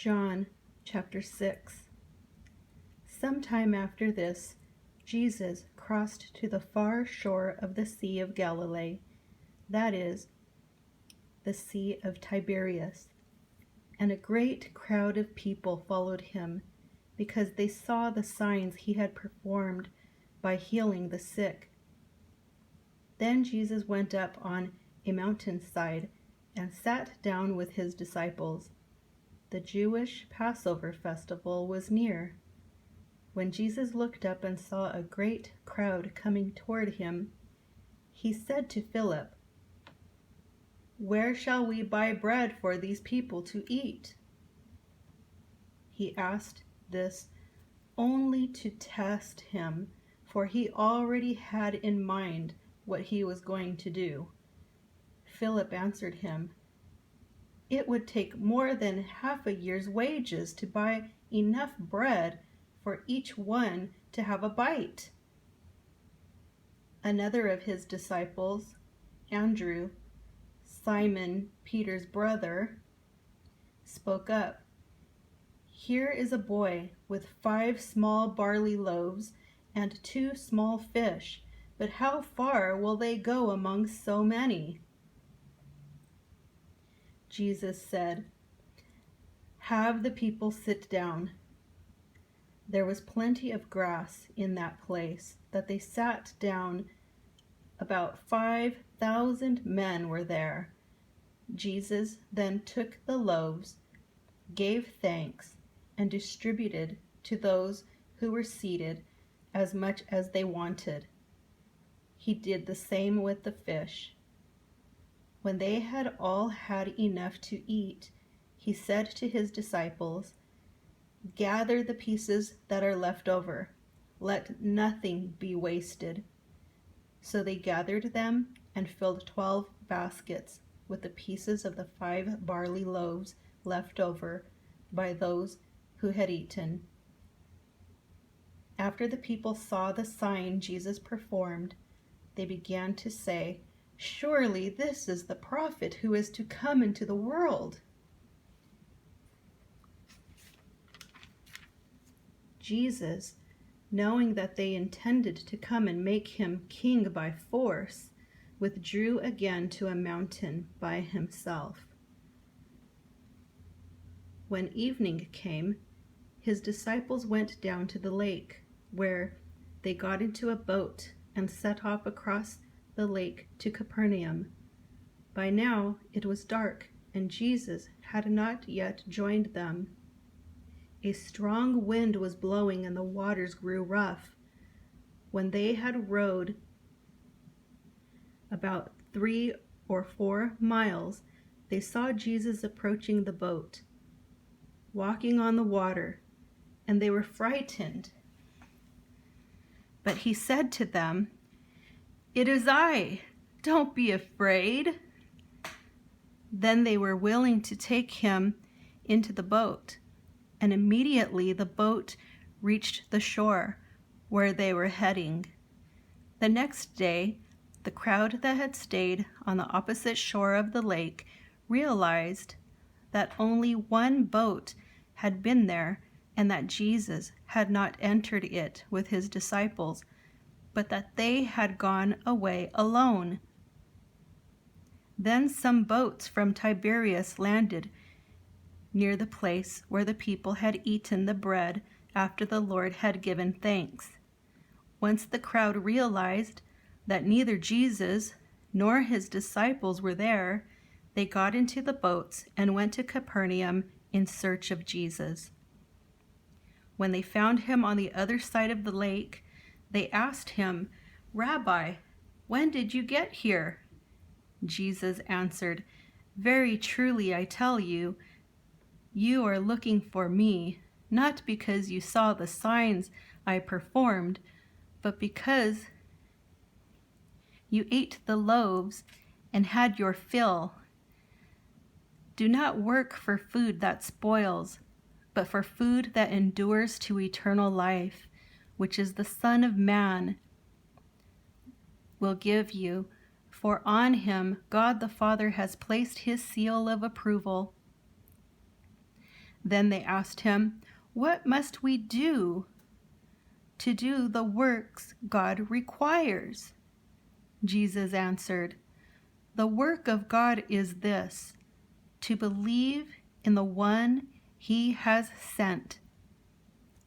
John chapter 6. Sometime after this, Jesus crossed to the far shore of the Sea of Galilee, that is, the Sea of Tiberias, and a great crowd of people followed him, because they saw the signs he had performed by healing the sick. Then Jesus went up on a mountainside and sat down with his disciples. The Jewish Passover festival was near. When Jesus looked up and saw a great crowd coming toward him, he said to Philip, "Where shall we buy bread for these people to eat?" He asked this only to test him, for he already had in mind what he was going to do. Philip answered him, "It would take more than half a year's wages to buy enough bread for each one to have a bite." Another of his disciples, Andrew, Simon Peter's brother, spoke up. "Here is a boy with 5 small barley loaves and 2 small fish, but how far will they go among so many?" Jesus said, "Have the people sit down." There was plenty of grass in that place that they sat down. About 5,000 men were there. Jesus then took the loaves, gave thanks, and distributed to those who were seated as much as they wanted. He did the same with the fish. When they had all had enough to eat, he said to his disciples, "Gather the pieces that are left over. Let nothing be wasted." So they gathered them and filled 12 baskets with the pieces of the 5 barley loaves left over by those who had eaten. After the people saw the sign Jesus performed, they began to say, "Surely this is the prophet who is to come into the world." Jesus, knowing that they intended to come and make him king by force, withdrew again to a mountain by himself. When evening came, his disciples went down to the lake, where they got into a boat and set off across the lake to Capernaum. By now it was dark, and Jesus had not yet joined them. A strong wind was blowing and the waters grew rough. When they had rowed about 3 or 4 miles, they saw Jesus approaching the boat, walking on the water, and they were frightened. But he said to them, "It is I. Don't be afraid." Then they were willing to take him into the boat, and immediately the boat reached the shore where they were heading. The next day, the crowd that had stayed on the opposite shore of the lake realized that only one boat had been there, and that Jesus had not entered it with his disciples, but that they had gone away alone. Then some boats from Tiberias landed near the place where the people had eaten the bread after the Lord had given thanks. Once the crowd realized that neither Jesus nor his disciples were there, they got into the boats and went to Capernaum in search of Jesus. When they found him on the other side of the lake, they asked him, "Rabbi, when did you get here?" Jesus answered, "Very truly I tell you, you are looking for me, not because you saw the signs I performed, but because you ate the loaves and had your fill. Do not work for food that spoils, but for food that endures to eternal life, which is the Son of Man will give you, for on him God the Father has placed his seal of approval." Then they asked him, "What must we do to do the works God requires?" Jesus answered, "The work of God is this, to believe in the one he has sent."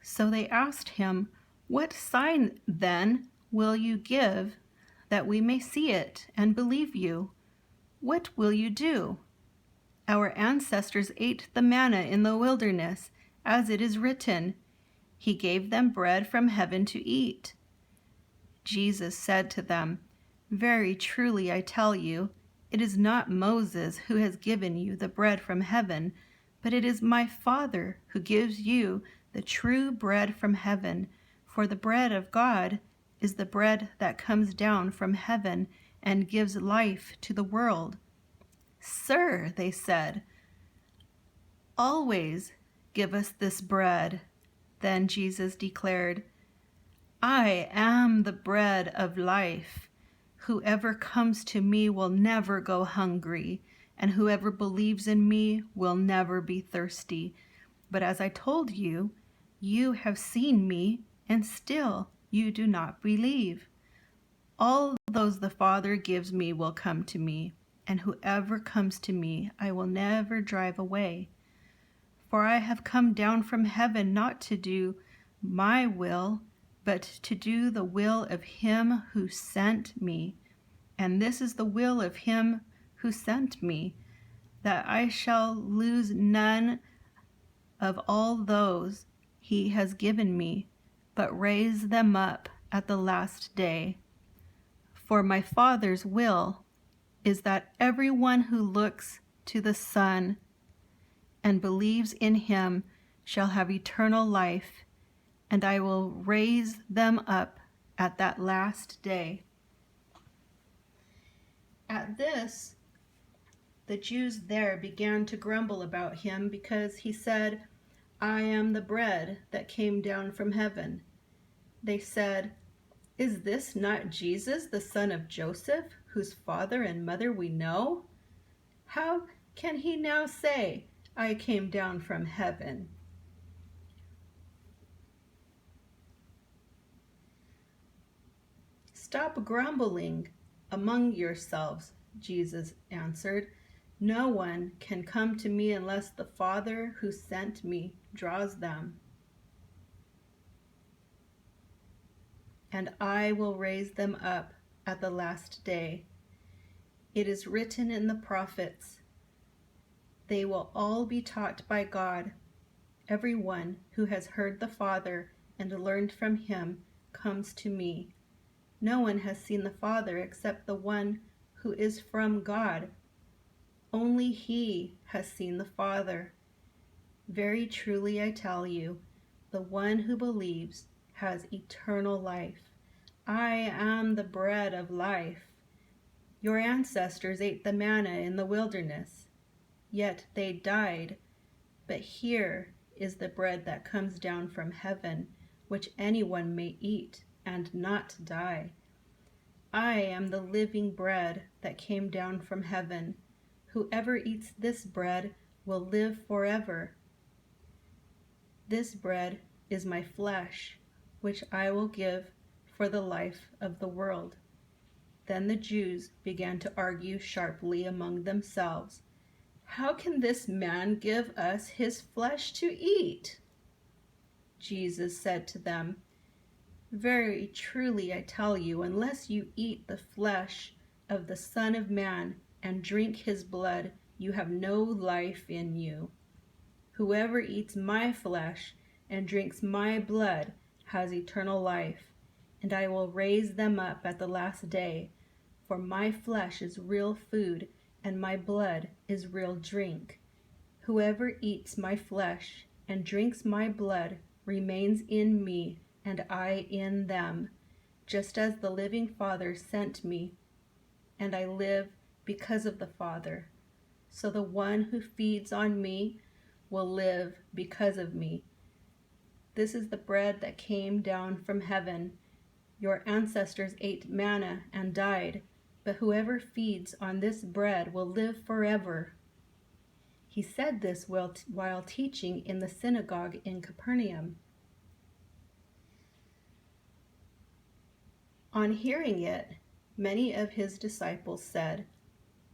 So they asked him, "What sign then will you give that we may see it and believe you? What will you do? Our ancestors ate the manna in the wilderness, as it is written, 'He gave them bread from heaven to eat.'" Jesus said to them, "Very truly I tell you, it is not Moses who has given you the bread from heaven, but it is my Father who gives you the true bread from heaven. For the bread of God is the bread that comes down from heaven and gives life to the world." "Sir," they said, "always give us this bread." Then Jesus declared, "I am the bread of life. Whoever comes to me will never go hungry, and whoever believes in me will never be thirsty. But as I told you, you have seen me, and still you do not believe. All those the Father gives me will come to me, and whoever comes to me I will never drive away. For I have come down from heaven not to do my will, but to do the will of him who sent me. And this is the will of him who sent me, that I shall lose none of all those he has given me, but raise them up at the last day. For my Father's will is that everyone who looks to the Son and believes in him shall have eternal life, and I will raise them up at that last day." At this, the Jews there began to grumble about him because he said, "I am the bread that came down from heaven." They said, "Is this not Jesus, the son of Joseph, whose father and mother we know? How can he now say, 'I came down from heaven'?" "Stop grumbling among yourselves," Jesus answered. "No one can come to me unless the Father who sent me draws them, and I will raise them up at the last day. It is written in the prophets, 'They will all be taught by God.' Everyone who has heard the Father and learned from him comes to me. No one has seen the Father except the one who is from God. Only he has seen the Father. Very truly I tell you, the one who believes has eternal life. I am the bread of life. Your ancestors ate the manna in the wilderness, yet they died. But here is the bread that comes down from heaven, which anyone may eat and not die. I am the living bread that came down from heaven. Whoever eats this bread will live forever. This bread is my flesh, which I will give for the life of the world." Then the Jews began to argue sharply among themselves, "How can this man give us his flesh to eat?" Jesus said to them, "Very truly I tell you, unless you eat the flesh of the Son of Man and drink his blood, you have no life in you. Whoever eats my flesh and drinks my blood has eternal life, and I will raise them up at the last day. For my flesh is real food, and my blood is real drink. Whoever eats my flesh and drinks my blood remains in me, and I in them, just as the living Father sent me, and I live because of the Father. So the one who feeds on me will live because of me. This is the bread that came down from heaven. Your ancestors ate manna and died, but whoever feeds on this bread will live forever." He said this while teaching in the synagogue in Capernaum. On hearing it, many of his disciples said,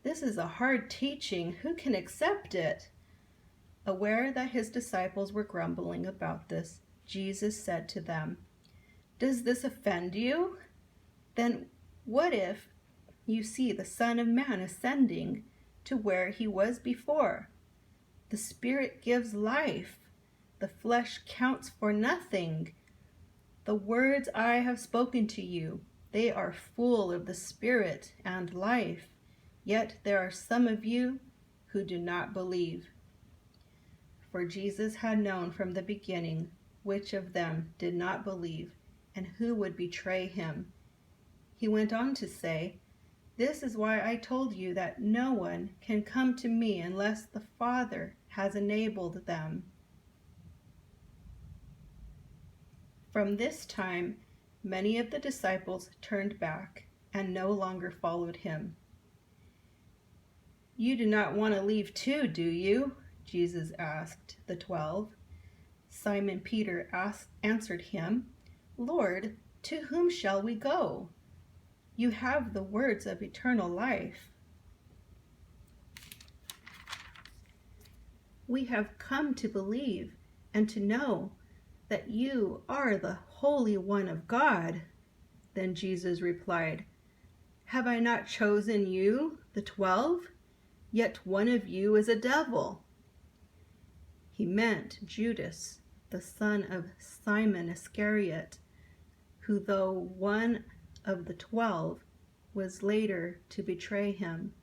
"This is a hard teaching. Who can accept it?" Aware that his disciples were grumbling about this, Jesus said to them, "Does this offend you? Then what if you see the Son of Man ascending to where he was before? The Spirit gives life. The flesh counts for nothing. The words I have spoken to you, they are full of the Spirit and life. Yet there are some of you who do not believe." For Jesus had known from the beginning which of them did not believe and who would betray him. He went on to say, "This is why I told you that no one can come to me unless the Father has enabled them." From this time, many of the disciples turned back and no longer followed him. "You do not want to leave too, do you?" Jesus asked the 12. Simon Peter answered him, "Lord, to whom shall we go? You have the words of eternal life. We have come to believe and to know that you are the Holy One of God." Then Jesus replied, "Have I not chosen you, the 12? Yet one of you is a devil." He meant Judas, the son of Simon Iscariot, who, though one of the 12, was later to betray him.